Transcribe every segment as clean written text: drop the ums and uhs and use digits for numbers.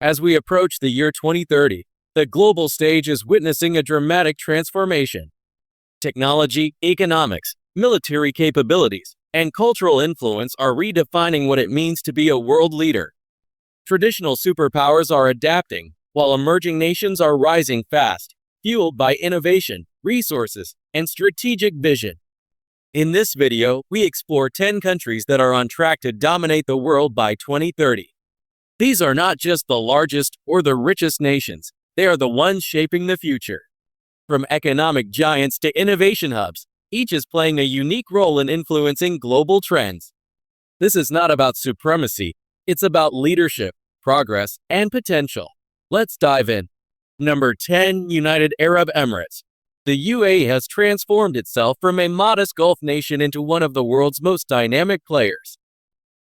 As we approach the year 2030, the global stage is witnessing a dramatic transformation. Technology, economics, military capabilities, and cultural influence are redefining what it means to be a world leader. Traditional superpowers are adapting, while emerging nations are rising fast, fueled by innovation, resources, and strategic vision. In this video, we explore 10 countries that are on track to dominate the world by 2030. These are not just the largest or the richest nations, they are the ones shaping the future. From economic giants to innovation hubs, each is playing a unique role in influencing global trends. This is not about supremacy, it's about leadership, progress, and potential. Let's dive in. Number 10. United Arab Emirates. The UAE has transformed itself from a modest Gulf nation into one of the world's most dynamic players.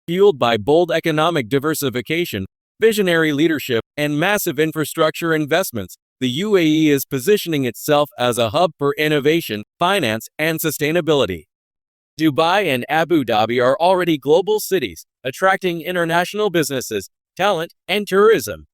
Fueled by bold economic diversification, visionary leadership, and massive infrastructure investments, the UAE is positioning itself as a hub for innovation, finance, and sustainability. Dubai and Abu Dhabi are already global cities, attracting international businesses, talent, and tourism.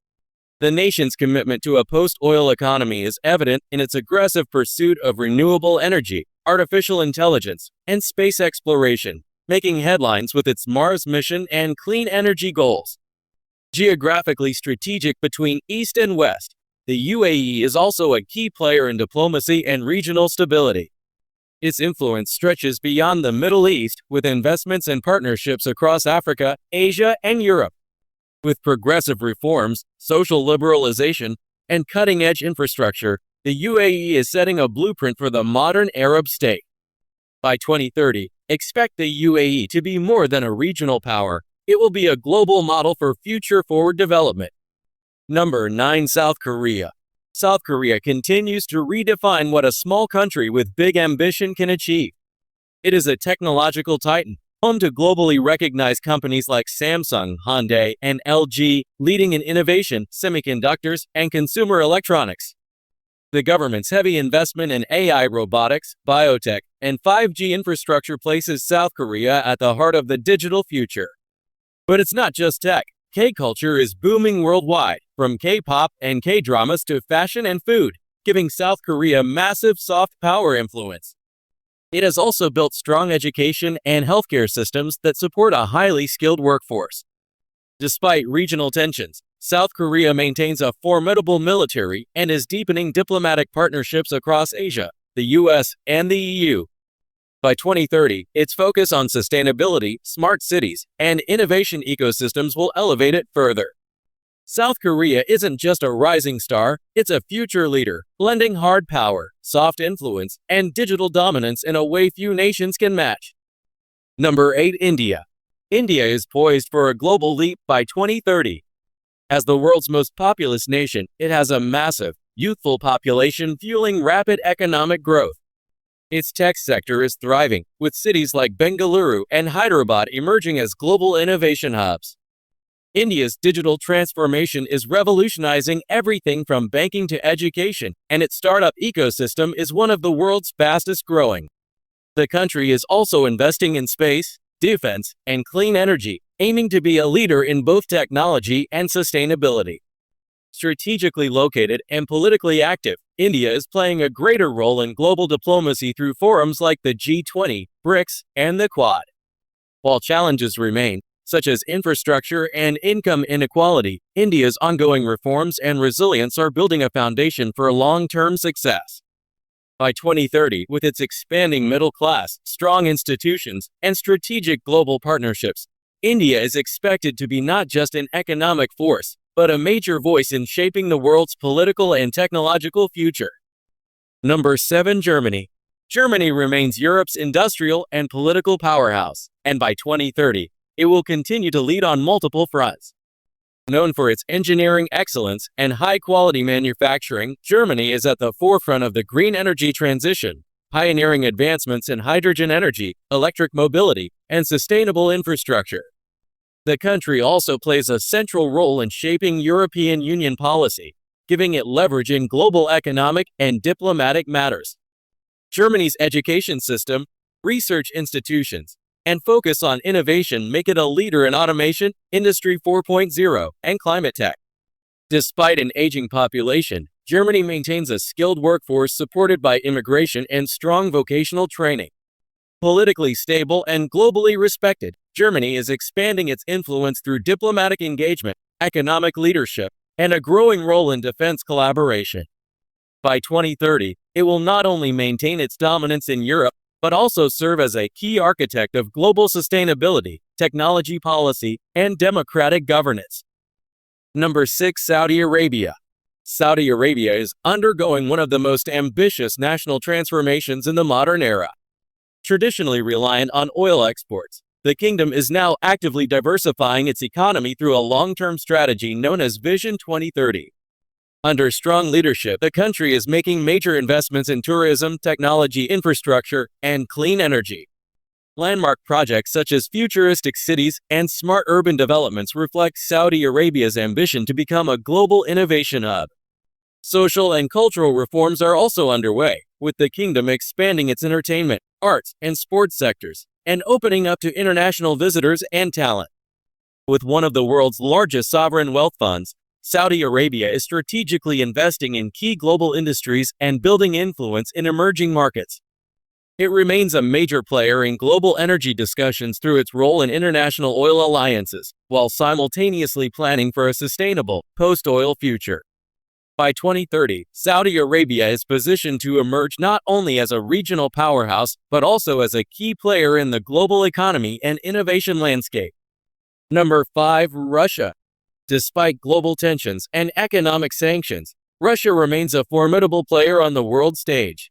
The nation's commitment to a post-oil economy is evident in its aggressive pursuit of renewable energy, artificial intelligence, and space exploration, making headlines with its Mars mission and clean energy goals. Geographically strategic between East and West, the UAE is also a key player in diplomacy and regional stability. Its influence stretches beyond the Middle East, with investments and partnerships across Africa, Asia, and Europe. With progressive reforms, social liberalization, and cutting-edge infrastructure, the UAE is setting a blueprint for the modern Arab state. By 2030, expect the UAE to be more than a regional power. It will be a global model for future-forward development. Number 9. South Korea. South Korea continues to redefine what a small country with big ambition can achieve. It is a technological titan, home to globally recognized companies like Samsung, Hyundai, and LG, leading in innovation, semiconductors, and consumer electronics. The government's heavy investment in AI robotics, biotech, and 5G infrastructure places South Korea at the heart of the digital future. But it's not just tech. K-culture is booming worldwide, from K-pop and K-dramas to fashion and food, giving South Korea massive soft power influence. It has also built strong education and healthcare systems that support a highly skilled workforce. Despite regional tensions, South Korea maintains a formidable military and is deepening diplomatic partnerships across Asia, the US, and the EU. By 2030, its focus on sustainability, smart cities, and innovation ecosystems will elevate it further. South Korea isn't just a rising star, it's a future leader, blending hard power, soft influence, and digital dominance in a way few nations can match. Number 8. India. India is poised for a global leap by 2030. As the world's most populous nation, it has a massive, youthful population fueling rapid economic growth. Its tech sector is thriving, with cities like Bengaluru and Hyderabad emerging as global innovation hubs. India's digital transformation is revolutionizing everything from banking to education, and its startup ecosystem is one of the world's fastest growing. The country is also investing in space, defense, and clean energy, aiming to be a leader in both technology and sustainability. Strategically located and politically active, India is playing a greater role in global diplomacy through forums like the G20, BRICS, and the Quad. While challenges remain, such as infrastructure and income inequality, India's ongoing reforms and resilience are building a foundation for long-term success. By 2030, with its expanding middle class, strong institutions, and strategic global partnerships, India is expected to be not just an economic force, but a major voice in shaping the world's political and technological future. Number 7. Germany. Germany remains Europe's industrial and political powerhouse, and by 2030, it will continue to lead on multiple fronts. Known for its engineering excellence and high-quality manufacturing, Germany is at the forefront of the green energy transition, pioneering advancements in hydrogen energy, electric mobility, and sustainable infrastructure. The country also plays a central role in shaping European Union policy, giving it leverage in global economic and diplomatic matters. Germany's education system, research institutions, and focus on innovation make it a leader in automation, Industry 4.0, and climate tech. Despite an aging population, Germany maintains a skilled workforce supported by immigration and strong vocational training. Politically stable and globally respected, Germany is expanding its influence through diplomatic engagement, economic leadership, and a growing role in defense collaboration. By 2030, it will not only maintain its dominance in Europe, but also serve as a key architect of global sustainability, technology policy, and democratic governance. Number 6. Saudi Arabia. Saudi Arabia is undergoing one of the most ambitious national transformations in the modern era. Traditionally reliant on oil exports, the kingdom is now actively diversifying its economy through a long-term strategy known as Vision 2030. Under strong leadership, the country is making major investments in tourism, technology infrastructure, and clean energy. Landmark projects such as futuristic cities and smart urban developments reflect Saudi Arabia's ambition to become a global innovation hub. Social and cultural reforms are also underway, with the kingdom expanding its entertainment, arts, and sports sectors, and opening up to international visitors and talent. With one of the world's largest sovereign wealth funds, Saudi Arabia is strategically investing in key global industries and building influence in emerging markets. It remains a major player in global energy discussions through its role in international oil alliances, while simultaneously planning for a sustainable, post-oil future. By 2030, Saudi Arabia is positioned to emerge not only as a regional powerhouse, but also as a key player in the global economy and innovation landscape. Number 5. Russia. Despite global tensions and economic sanctions, Russia remains a formidable player on the world stage.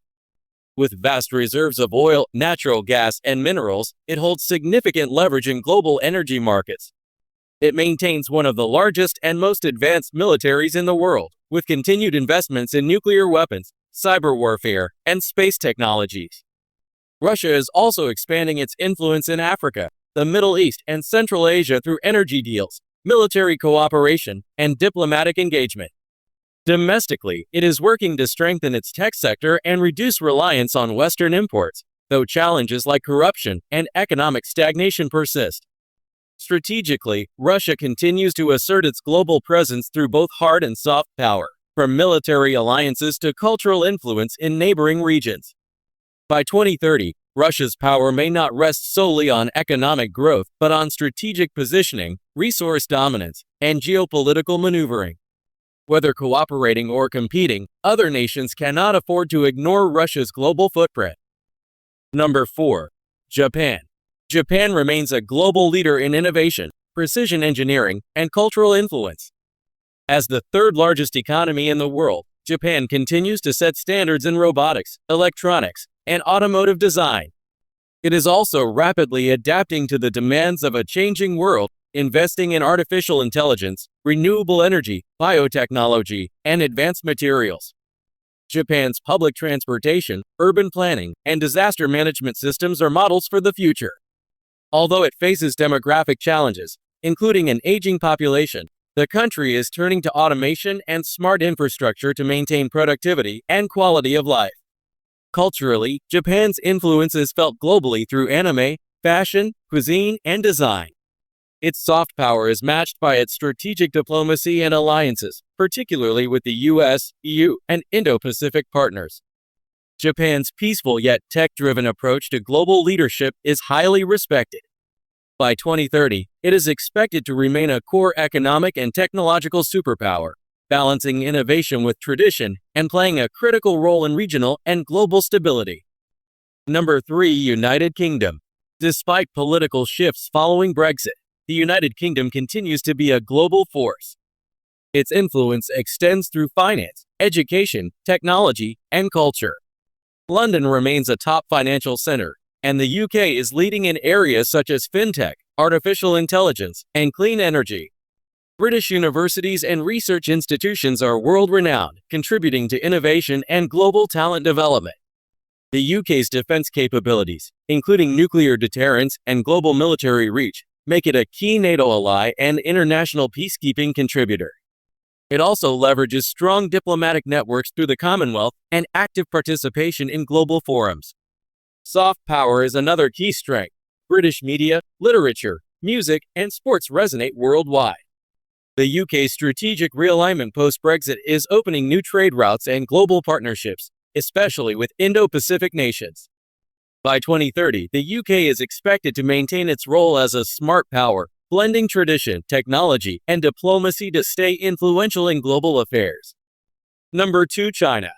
With vast reserves of oil, natural gas, and minerals, it holds significant leverage in global energy markets. It maintains one of the largest and most advanced militaries in the world, with continued investments in nuclear weapons, cyber warfare, and space technologies. Russia is also expanding its influence in Africa, the Middle East, and Central Asia through energy deals, military cooperation, and diplomatic engagement. Domestically, it is working to strengthen its tech sector and reduce reliance on Western imports, though challenges like corruption and economic stagnation persist. Strategically, Russia continues to assert its global presence through both hard and soft power, from military alliances to cultural influence in neighboring regions. By 2030, Russia's power may not rest solely on economic growth, but on strategic positioning, resource dominance, and geopolitical maneuvering. Whether cooperating or competing, other nations cannot afford to ignore Russia's global footprint. Number 4. Japan. Japan remains a global leader in innovation, precision engineering, and cultural influence. As the third largest economy in the world, Japan continues to set standards in robotics, electronics, and automotive design. It is also rapidly adapting to the demands of a changing world, investing in artificial intelligence, renewable energy, biotechnology, and advanced materials. Japan's public transportation, urban planning, and disaster management systems are models for the future. Although it faces demographic challenges, including an aging population, the country is turning to automation and smart infrastructure to maintain productivity and quality of life. Culturally, Japan's influence is felt globally through anime, fashion, cuisine, and design. Its soft power is matched by its strategic diplomacy and alliances, particularly with the US, EU, and Indo-Pacific partners. Japan's peaceful yet tech-driven approach to global leadership is highly respected. By 2030, it is expected to remain a core economic and technological superpower, balancing innovation with tradition and playing a critical role in regional and global stability. Number 3. United Kingdom. Despite political shifts following Brexit, the United Kingdom continues to be a global force. Its influence extends through finance, education, technology, and culture. London remains a top financial center, and the UK is leading in areas such as fintech, artificial intelligence, and clean energy. British universities and research institutions are world-renowned, contributing to innovation and global talent development. The UK's defense capabilities, including nuclear deterrence and global military reach, make it a key NATO ally and international peacekeeping contributor. It also leverages strong diplomatic networks through the Commonwealth and active participation in global forums. Soft power is another key strength. British media, literature, music, and sports resonate worldwide. The UK's strategic realignment post-Brexit is opening new trade routes and global partnerships, especially with Indo-Pacific nations. By 2030, the UK is expected to maintain its role as a smart power, blending tradition, technology, and diplomacy to stay influential in global affairs. Number 2. China.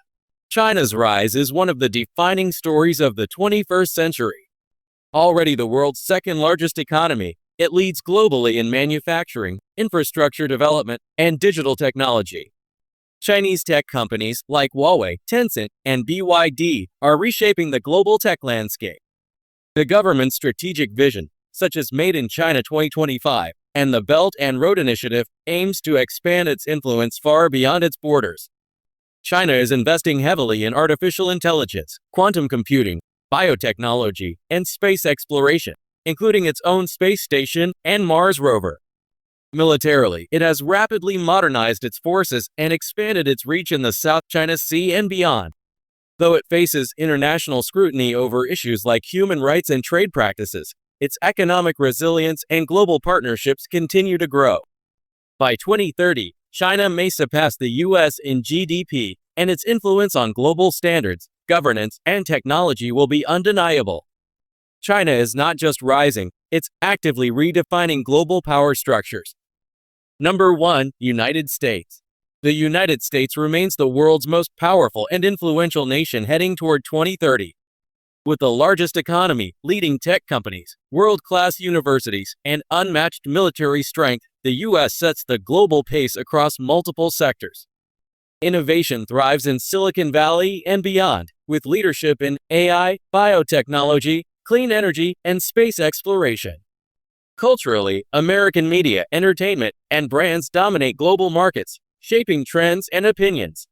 China's rise is one of the defining stories of the 21st century. Already the world's second-largest economy, it leads globally in manufacturing, infrastructure development, and digital technology. Chinese tech companies like Huawei, Tencent, and BYD are reshaping the global tech landscape. The government's strategic vision, such as Made in China 2025 and the Belt and Road Initiative, aims to expand its influence far beyond its borders. China is investing heavily in artificial intelligence, quantum computing, biotechnology, and space exploration, including its own space station and Mars rover. Militarily, it has rapidly modernized its forces and expanded its reach in the South China Sea and beyond. Though it faces international scrutiny over issues like human rights and trade practices, its economic resilience and global partnerships continue to grow. By 2030, China may surpass the US in GDP, and its influence on global standards, governance, and technology will be undeniable. China is not just rising, it's actively redefining global power structures. Number 1. United States. The United States remains the world's most powerful and influential nation heading toward 2030. With the largest economy, leading tech companies, world-class universities, and unmatched military strength, the U.S. sets the global pace across multiple sectors. Innovation thrives in Silicon Valley and beyond, with leadership in AI, biotechnology, clean energy, and space exploration. Culturally, American media, entertainment, and brands dominate global markets, shaping trends and opinions.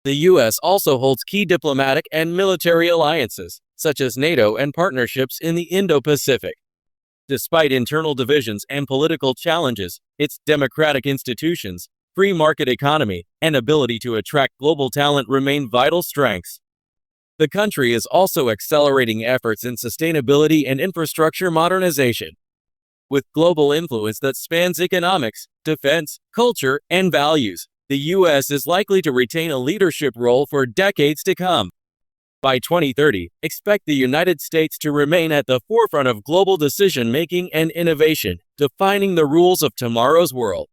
The U.S. also holds key diplomatic and military alliances, such as NATO and partnerships in the Indo-Pacific. Despite internal divisions and political challenges, its democratic institutions, free market economy, and ability to attract global talent remain vital strengths. The country is also accelerating efforts in sustainability and infrastructure modernization. With global influence that spans economics, defense, culture, and values, the U.S. is likely to retain a leadership role for decades to come. By 2030, expect the United States to remain at the forefront of global decision-making and innovation, defining the rules of tomorrow's world.